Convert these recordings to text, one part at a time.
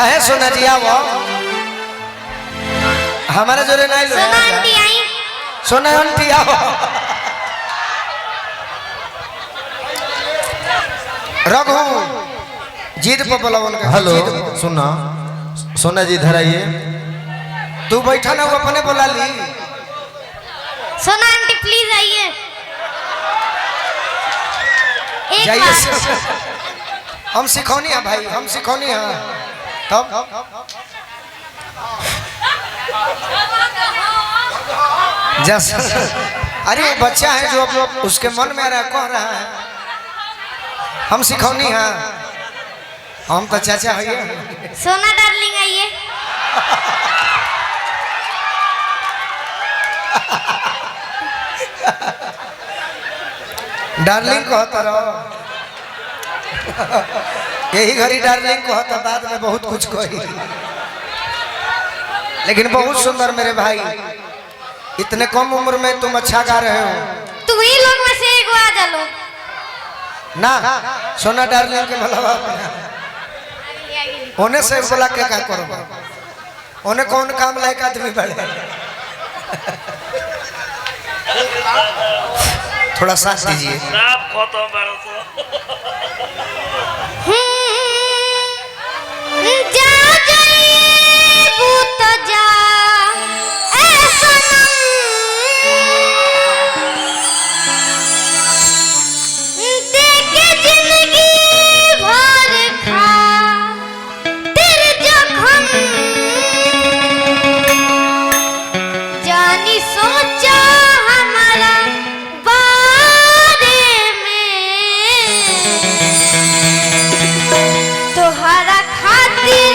कहे सोना जी आओ हमारे जोरे नहीं लो सोना आंटी आई सोना आंटी आओ रघु जीत पर बोला उनका हेलो सुना सोना जी इधर आइए। तू बैठा ना वो अपने बोला ली सोना आंटी प्लीज आइए एक जाइए बार हम सिखौनी है भाई हम सिखौनी है तब जैसा अरे वो बच्चा है जो उसके मन में रहा कह रहा है हम सिखौनी है हम तो चाचा है सोना डार्लिंग आइए डार्लिंग कहता रहो यही घड़ी डार्लिंग कहता बाद में बहुत कुछ कही लेकिन बहुत सुंदर मेरे भाई इतने कम उम्र में तुम अच्छा गा रहे हो तू ही लोग में से एक आ जा लो ना सोना डार्लिंग के भला होने से बोला के क्या करो होने कौन काम लायक आदमी बढ़े थोड़ा साथ दीजिए जा जाइबू तो जा ए सनम देके जिंदगी भर खा तेरे जख्म जानी सोचा हमारा बारे में तोहरा खातिर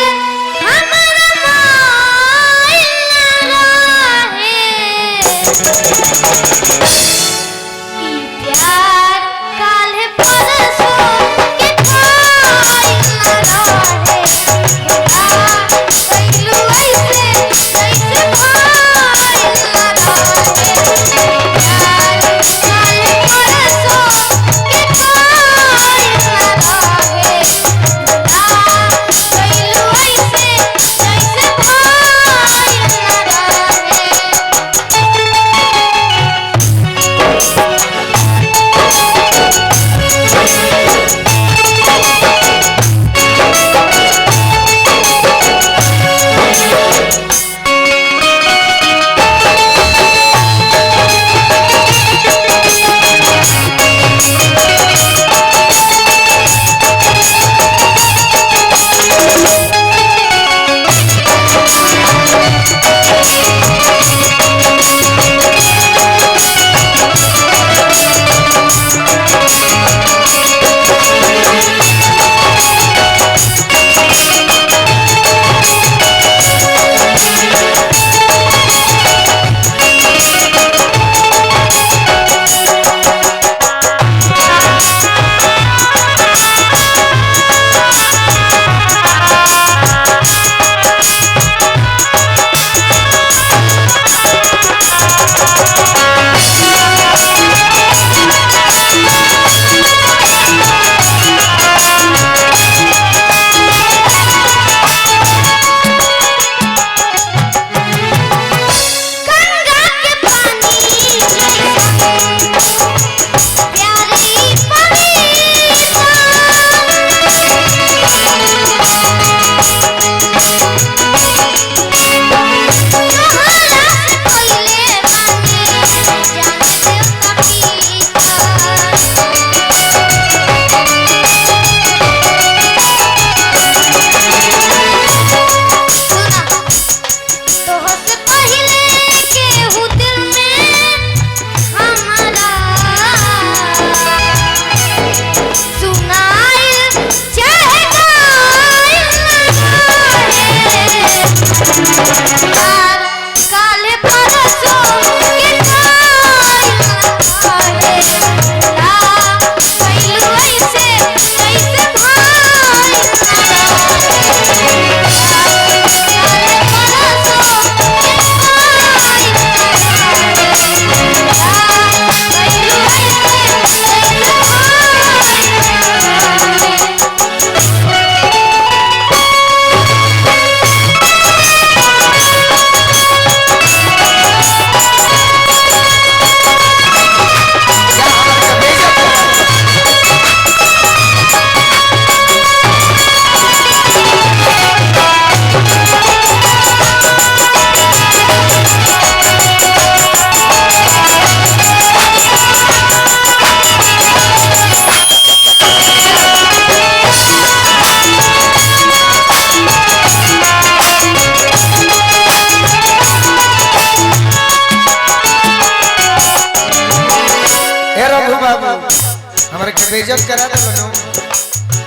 हमारे के बेइज्जत करा दे बनो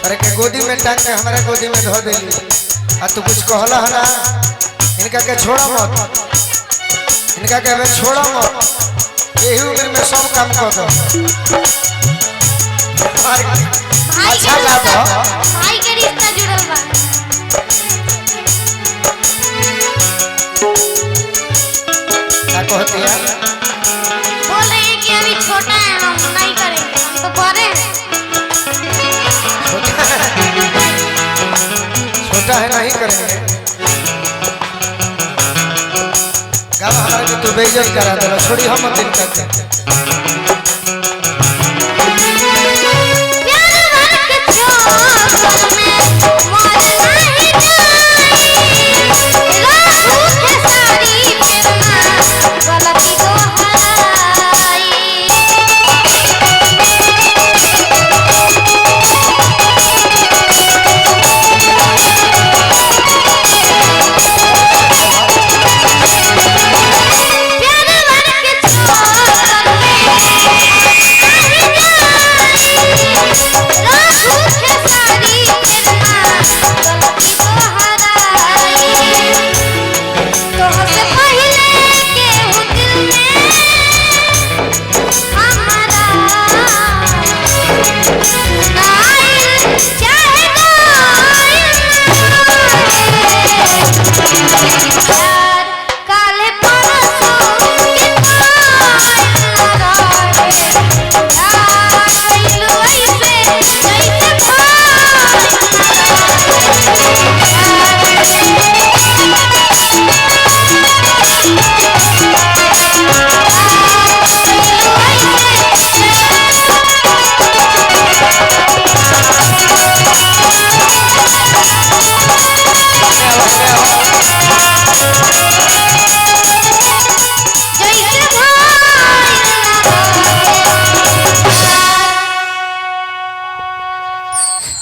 अरे के गोदी में टांग के हमारे गोदी में धो देली आ तू कुछ कहला है ना इनका के छोड़ा मत इनका के हमें छोड़ा मत यही उम्र में सब काम कर दो अच्छा बात है भाई के रिश्ता जुड़ल बा क्या कहती है बोल रहे हैं कि अभी छोटा है हम नहीं करेंगे हम तो बड़े हैं छोटा है नहीं करेंगे गाँव हमारे को तू बेइज्जत करा दे छोड़ी हम दिन करते